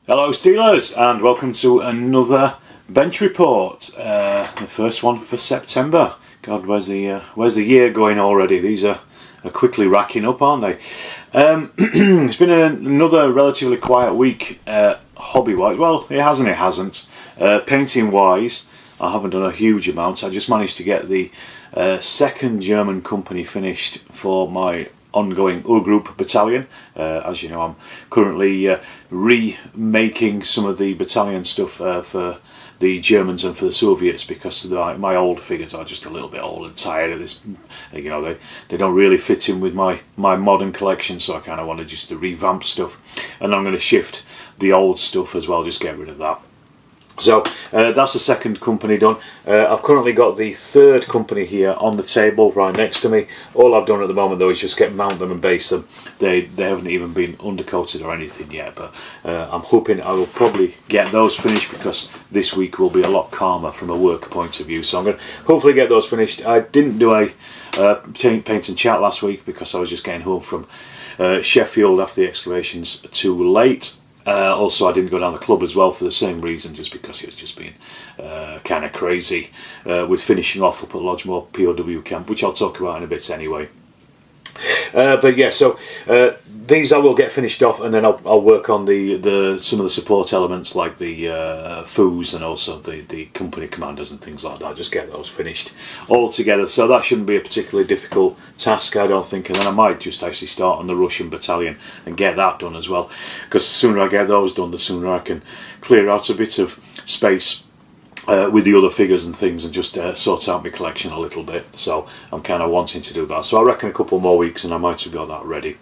Hello Steelers, and welcome to another bench report, the first one for September. God, where's the year going already? These are quickly racking up, aren't they? It's been another relatively quiet week hobby-wise. Well, it hasn't. Painting-wise, I haven't done a huge amount. I just managed to get the second German company finished for my ongoing U Group battalion. As you know, I'm currently remaking some of the battalion stuff for the Germans and for the Soviets, because my old figures are just a little bit old and tired of this. You know, they don't really fit in with my modern collection, so I kind of wanted just to revamp stuff, and I'm going to shift the old stuff as well, just get rid of that. So that's the second company done. I've currently got the third company here on the table right next to me. All I've done at the moment though is just mount them and base them. They haven't even been undercoated or anything yet, but I'm hoping I will probably get those finished, because this week will be a lot calmer from a work point of view. So I'm going to hopefully get those finished. I didn't do a paint and chat last week because I was just getting home from Sheffield after the excavations too late. Also, I didn't go down the club as well for the same reason, just because it was just being kind of crazy with finishing off up at Lodgemore POW camp, which I'll talk about in a bit anyway. But yeah, so these I will get finished off, and then I'll work on some of the support elements like the foos and also the company commanders and things like that. Just get those finished all together. So that shouldn't be a particularly difficult task, I don't think. And then I might just actually start on the Russian battalion and get that done as well, because the sooner I get those done, the sooner I can clear out a bit of space with the other figures and things, and just sort out my collection a little bit. So I'm kind of wanting to do that. So I reckon a couple more weeks and I might have got that ready.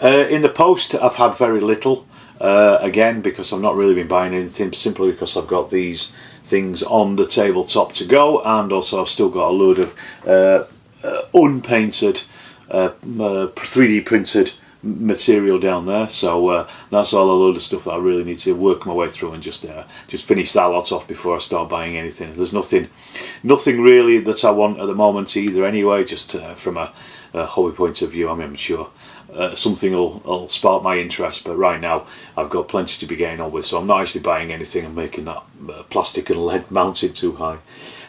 In the post, I've had very little, again, because I've not really been buying anything, simply because I've got these things on the tabletop to go, and also I've still got a load of unpainted 3D printed material down there. So that's all a load of stuff that I really need to work my way through and just finish that lot off before I start buying anything. There's nothing really that I want at the moment either anyway, just from a hobby point of view. I mean, I'm sure something will spark my interest, but right now I've got plenty to be getting on with, so I'm not actually buying anything and making that plastic and lead mounted too high.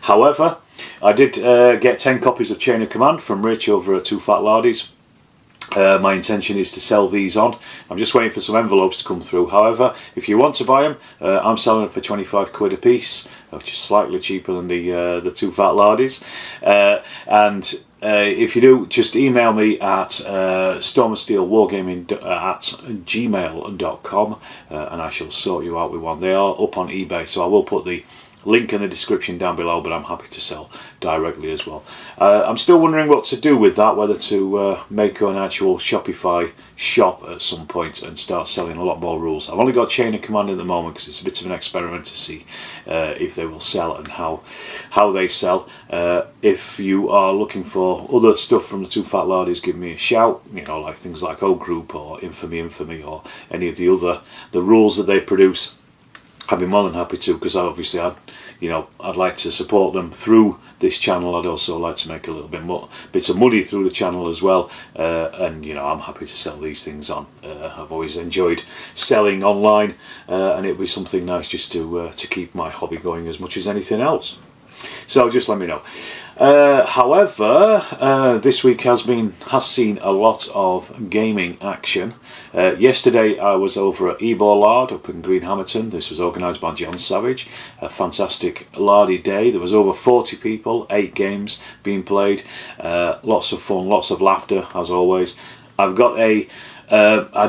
However, I did get 10 copies of Chain of Command from Rich over at Two Fat Lardies. My intention is to sell these on. I'm just waiting for some envelopes to come through. However, if you want to buy them, I'm selling them for 25 quid a piece, which is slightly cheaper than the Two Fat Lardies. And if you do, just email me at stormofsteelwargaming@gmail.com, and I shall sort you out with one. They are up on eBay, so I will put the link in the description down below, but I'm happy to sell directly as well. I'm still wondering what to do with that, whether to make an actual Shopify shop at some point and start selling a lot more rules. I've only got Chain of Command at the moment because it's a bit of an experiment to see if they will sell and how they sell. If you are looking for other stuff from the Two Fat Lardies, give me a shout. You know, like things like O Group or Infamy, or any of the rules that they produce. I'd be more than happy to, because obviously I'd like to support them through this channel. I'd also like to make a little bit of money through the channel as well, and I'm happy to sell these things on. I've always enjoyed selling online, and it'd be something nice just to keep my hobby going as much as anything else. So just let me know. However, this week has seen a lot of gaming action. Yesterday I was over at Ebor Lard up in Greenhammerton. This was organised by John Savage. A fantastic lardy day. There was over 40 people, 8 games being played. Lots of fun, lots of laughter as always. I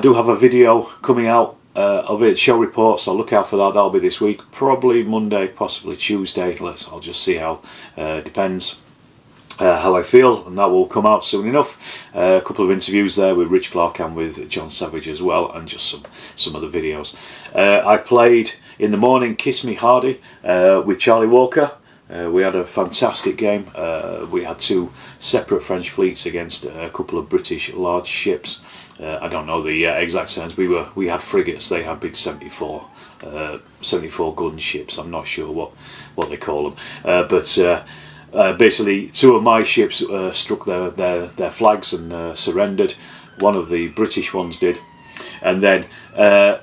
do have a video coming out of it, show report, so look out for that. That'll be this week, probably Monday, possibly Tuesday. I'll just see how, depends how I feel, and that will come out soon enough. A couple of interviews there with Rich Clark and with John Savage as well, and just some other videos. I played in the morning Kiss Me Hardy with Charlie Walker. We had a fantastic game. We had 2 separate French fleets against a couple of British large ships. I don't know the exact terms. We had frigates. They had big 74 gun ships. I'm not sure what they call them, but basically 2 of my ships struck their flags and surrendered. One of the British ones did, And then the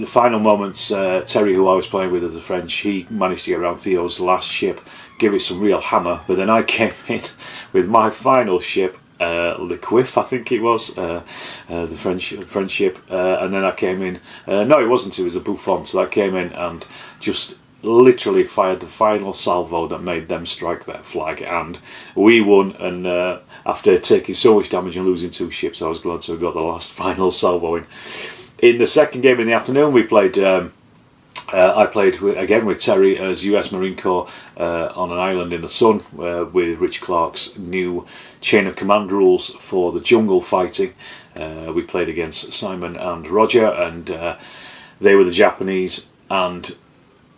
final moments, Terry, who I was playing with as a French, he managed to get around Theo's last ship, give it some real hammer, but then I came in with my final ship, Le Quiff, I think it was, the French ship, and then I came in, no it wasn't, it was a Buffon, so I came in and just literally fired the final salvo that made them strike their flag, and we won. And after taking so much damage and losing 2 ships, I was glad to have got the last final salvo in. In the second game in the afternoon, we played. I played again with Terry as US Marine Corps on an island in the sun with Rich Clark's new chain of command rules for the jungle fighting. We played against Simon and Roger, and they were the Japanese. And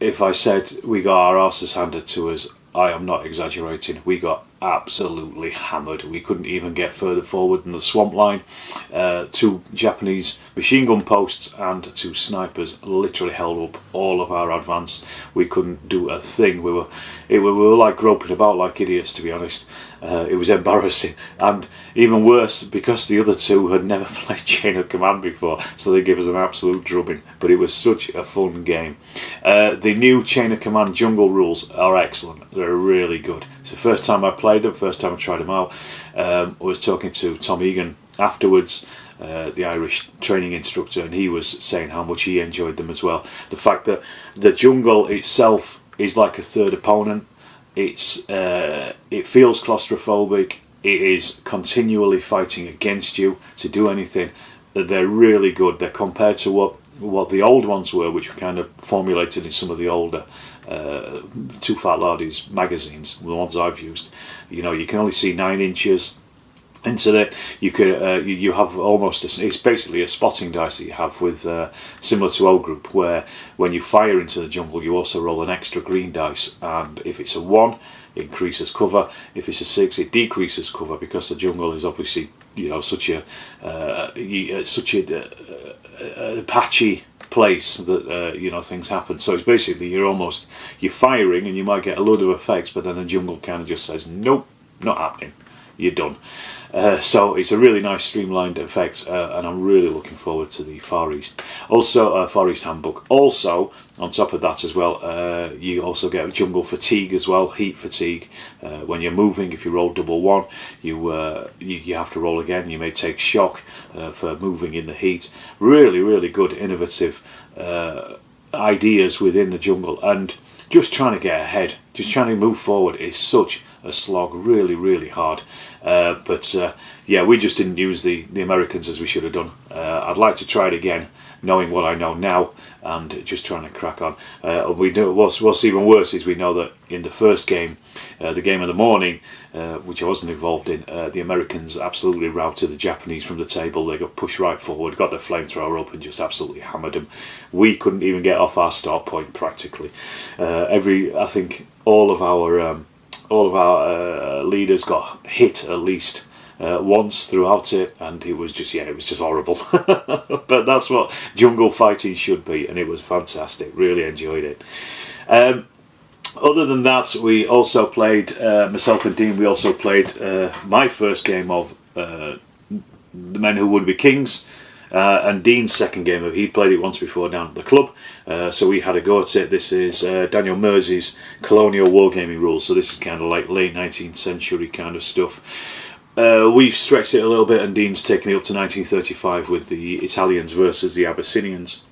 if I said we got our asses handed to us, I am not exaggerating. We got absolutely hammered. We couldn't even get further forward than the swamp line. 2 Japanese machine gun posts and 2 snipers literally held up all of our advance. We couldn't do a thing. We were like groping about like idiots, to be honest. It was embarrassing, and even worse because the other 2 had never played Chain of Command before, so they gave us an absolute drubbing. But it was such a fun game. The new Chain of Command jungle rules are excellent. They're really good. It's the first time I played them, first time I tried them out. I was talking to Tom Egan afterwards, the Irish training instructor, and he was saying how much he enjoyed them as well. The fact that the jungle itself is like a third opponent. It feels claustrophobic. It is continually fighting against you to do anything. They're really good. They're compared to what the old ones were, which were kind of formulated in some of the older Too Fat Lardies magazines, the ones I've used. You know, you can only see 9 inches into that. You could you have almost it's basically a spotting dice that you have with similar to O Group, where when you fire into the jungle you also roll an extra green dice, and if it's a 1 it increases cover, if it's a 6 it decreases cover, because the jungle is obviously, you know, such a patchy place that you know, things happen. So it's basically you're firing and you might get a load of effects, but then the jungle kind of just says nope, not happening, you're done. So it's a really nice streamlined effect, and I'm really looking forward to the Far East. Also, Far East Handbook. Also, on top of that as well, you also get jungle fatigue as well, heat fatigue. When you're moving, if you roll double 1, you have to roll again. You may take shock for moving in the heat. Really, really good, innovative ideas within the jungle, and just trying to get ahead, just trying to move forward is such a slog, really, really hard. But yeah, we just didn't use the Americans as we should have done. I'd like to try it again, knowing what I know now, and just trying to crack on. We know what's even worse is we know that in the first game, the game of the morning, which I wasn't involved in, the Americans absolutely routed the Japanese from the table. They got pushed right forward, got their flamethrower up, and just absolutely hammered them. We couldn't even get off our start point practically. I think all of our leaders got hit at least once throughout it, and it was just horrible. But that's what jungle fighting should be, and it was fantastic. Really enjoyed it. Other than that, we also played, myself and Dean, we also played my first game of The Men Who Would Be Kings, and Dean's second game of, he'd played it once before down at the club, so we had a go at it. This is Daniel Mersey's Colonial Wargaming rules, so this is kind of like late 19th century kind of stuff. We've stretched it a little bit, and Dean's taken it up to 1935 with the Italians versus the Abyssinians,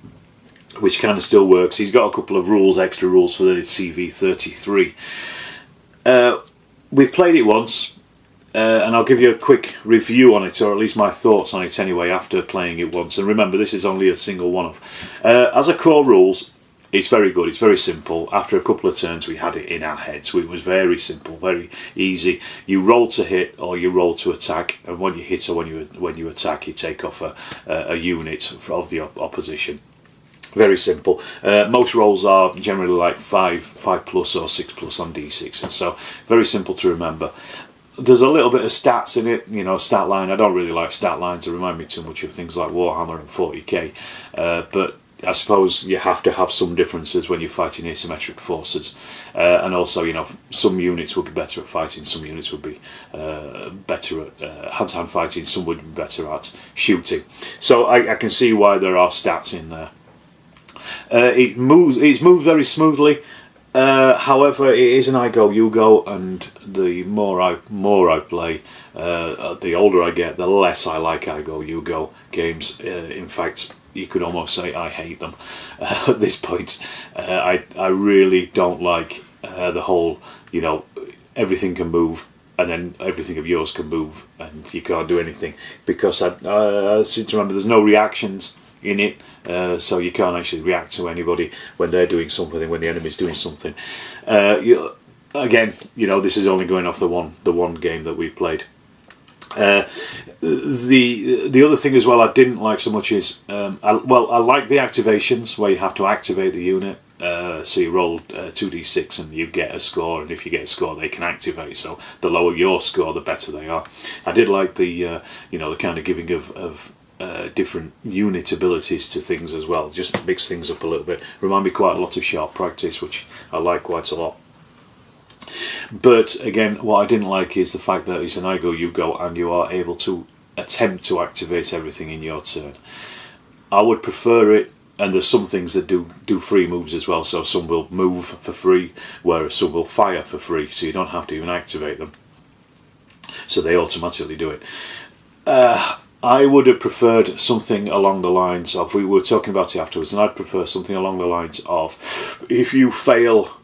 which kind of still works. He's got a couple of rules, extra rules for the CV33. We've played it once, and I'll give you a quick review on it, or at least my thoughts on it anyway, after playing it once. And remember, this is only a single one-off. As a core rules, it's very good, it's very simple. After a couple of turns we had it in our heads. It was very simple, very easy. You roll to hit or you roll to attack, and when you hit or when you attack, you take off a unit of the opposition. Very simple. Most rolls are generally like 5 plus or 6 plus on d6, and so very simple to remember. There's a little bit of stats in it, you know, stat line. I don't really like stat lines, they remind me too much of things like Warhammer and 40k, but I suppose you have to have some differences when you're fighting asymmetric forces, and also, you know, some units would be better at fighting, some units would be better at hand-to-hand fighting, some would be better at shooting. So I can see why there are stats in there. It's moved very smoothly. However, it is an I go, you go, and the more I play, the older I get, the less I like I go, you go games. In fact, you could almost say I hate them at this point. I really don't like the whole, you know, everything can move and then everything of yours can move and you can't do anything, because I seem to remember there's no reactions in it, so you can't actually react to anybody when they're doing something, when the enemy's doing something. Again, you know, this is only going off the one game that we've played. The other thing as well I didn't like so much is I like the activations where you have to activate the unit. So you roll 2d6 and you get a score, and if you get a score they can activate, so the lower your score the better they are. I did like the you know, the kind of giving of different unit abilities to things as well, just mix things up a little bit. Remind me quite a lot of Sharp Practice, which I like quite a lot. But again, what I didn't like is the fact that it's an I go, you go, and you are able to attempt to activate everything in your turn. I would prefer it, and there's some things that do free moves as well, so some will move for free, whereas some will fire for free, so you don't have to even activate them. So they automatically do it. I would have preferred something along the lines of, we were talking about it afterwards, and I'd prefer something along the lines of, if you fail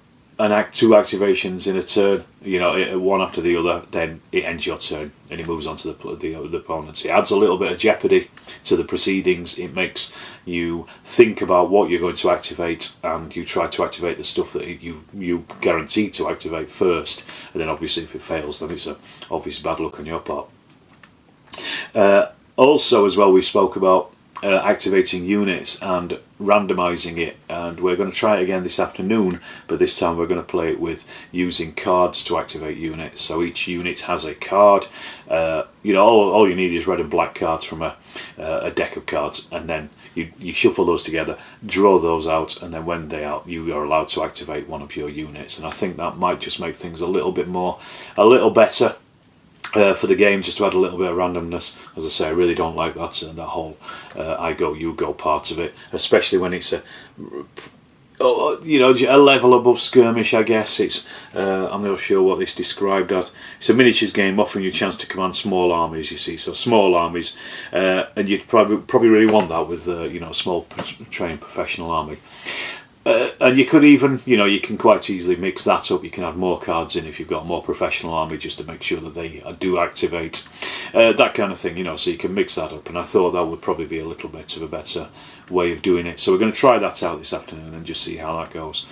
two activations in a turn, you know, one after the other, then it ends your turn and it moves on to the opponents. It adds a little bit of jeopardy to the proceedings. It makes you think about what you're going to activate, and you try to activate the stuff that you guarantee to activate first, and then obviously if it fails, then it's a obvious bad luck on your part. Also as well, we spoke about activating units and randomizing it, and we're going to try it again this afternoon, but this time we're going to play it with using cards to activate units. So each unit has a card. You know, all you need is red and black cards from a deck of cards, and then you shuffle those together, draw those out, and then when they are, you are allowed to activate one of your units. And I think that might just make things a little better for the game, just to add a little bit of randomness. As I say, I really don't like that whole I go, you go part of it, especially when it's you know, a level above skirmish, I guess. It's I'm not sure what this described as. It's a miniatures game offering you a chance to command small armies, you see, so small armies, and you'd probably really want that with you know, a small trained professional army. And you could even, you know, you can quite easily mix that up. You can add more cards in if you've got a more professional army, just to make sure that they do activate, that kind of thing, you know, so you can mix that up. And I thought that would probably be a little bit of a better way of doing it. So we're going to try that out this afternoon and just see how that goes.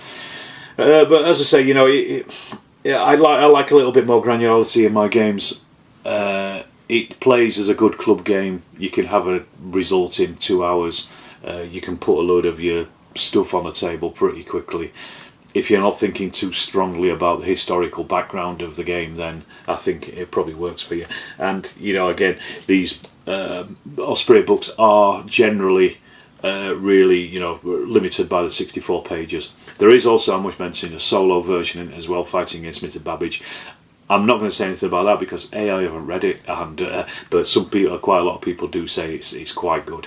But as I say, you know, I like a little bit more granularity in my games. It plays as a good club game. You can have a result in 2 hours. You can put a load of your stuff on the table pretty quickly. If you're not thinking too strongly about the historical background of the game, then I think it probably works for you. And you know, again, these Osprey books are generally really, you know, limited by the 64 pages. There is also, I must mention, a solo version in it as well, fighting against Mr. Babbage. I'm not going to say anything about that because I haven't read it, and but some people, quite a lot of people, do say it's quite good.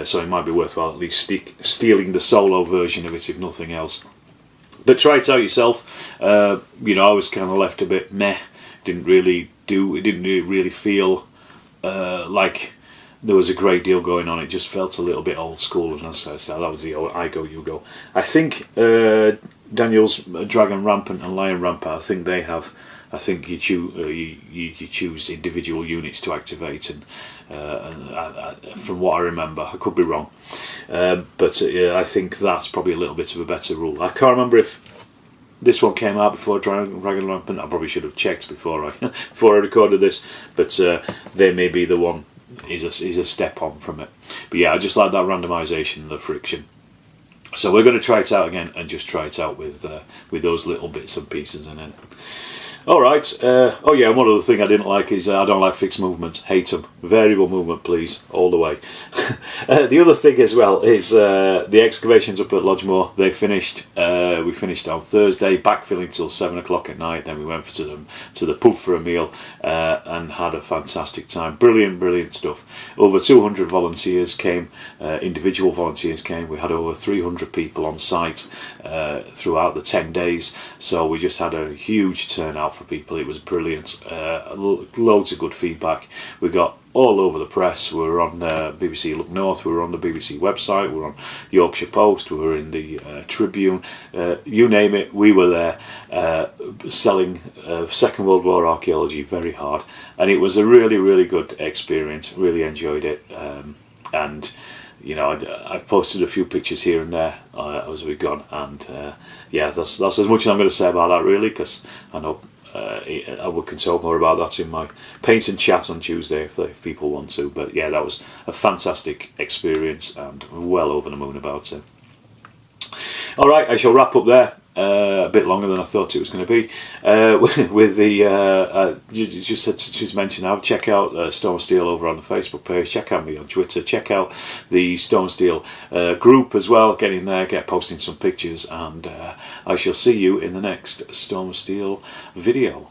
So it might be worthwhile at least stealing the solo version of it, if nothing else. But try it out yourself. You know, I was kind of left a bit meh. Didn't really feel like there was a great deal going on. It just felt a little bit old school, and as I said, that was the old I go, you go. I think Daniel's Dragon Rampant and Lion Rampant, I think they have. I think you choose individual units to activate, and from what I remember, I could be wrong, but I think that's probably a little bit of a better rule. I can't remember if this one came out before Dragon Rampant. I probably should have checked before I recorded this, but they may be the one is a step on from it. But yeah, I just like that randomisation and the friction. So we're going to try it out again and just try it out with those little bits and pieces in it. All right. Oh yeah, one other thing I didn't like is I don't like fixed movements. Hate them. Variable movement, please, all the way. The other thing as well is the excavations up at Lodgemore. They finished. We finished on Thursday, backfilling till 7 o'clock at night. Then we went to the pub for a meal and had a fantastic time. Brilliant stuff. Over 200 volunteers came. Individual volunteers came. We had over 300 people on site throughout the 10 days. So we just had a huge turnout for people. It was brilliant. Loads of good feedback. We got all over the press. We were on BBC Look North, we were on the BBC website, we were on Yorkshire Post, we were in the Tribune, you name it, we were there selling Second World War archaeology very hard, and it was a really good experience. Really enjoyed it, and you know, I've posted a few pictures here and there as we've gone, and yeah, that's as much as I'm going to say about that, really, because I know I can talk more about that in my paint and chat on Tuesday if people want to. But yeah, that was a fantastic experience and well over the moon about it. All right, I shall wrap up there. A bit longer than I thought it was going to be. With the just mention now, check out Stone Steel over on the Facebook page. Check out me on Twitter. Check out the Stone Steel group as well. Get in there, get posting some pictures, and I shall see you in the next Stone Steel video.